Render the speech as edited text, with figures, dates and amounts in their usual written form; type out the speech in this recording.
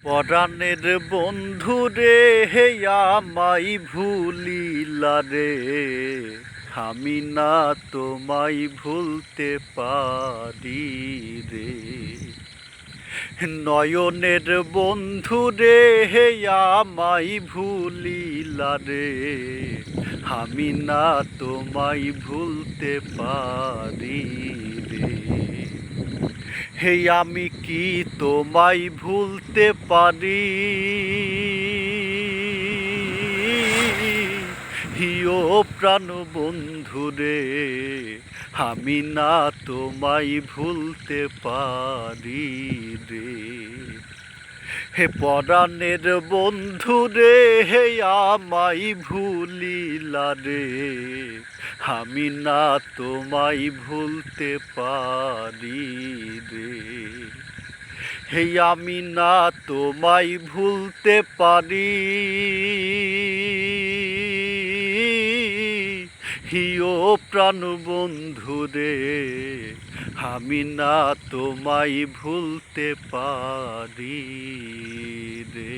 পরাণের বন্ধু রে হে আমায় ভুলিলা রে, আমি না তোমায় ভুলতে পারি রে। নয়নের বন্ধু রে হে আমায় ভুলিলা রে, আমি না তোমায় ভুলতে পারি রে। হে আমি কি তোমায় ভুলতে পারি, হিও প্রাণ বন্ধু রে, আমি না তোমায় ভুলতে পারি রে। হে পরাণের বন্ধু রে হে আমায় ভুলিলা রে, আমি না তোমায় ভুলতে পারি রে। হে আমি না তোমায় ভুলতে পারি, হিও প্রাণ বন্ধু রে, আমি না তোমায় ভুলতে পারি রে।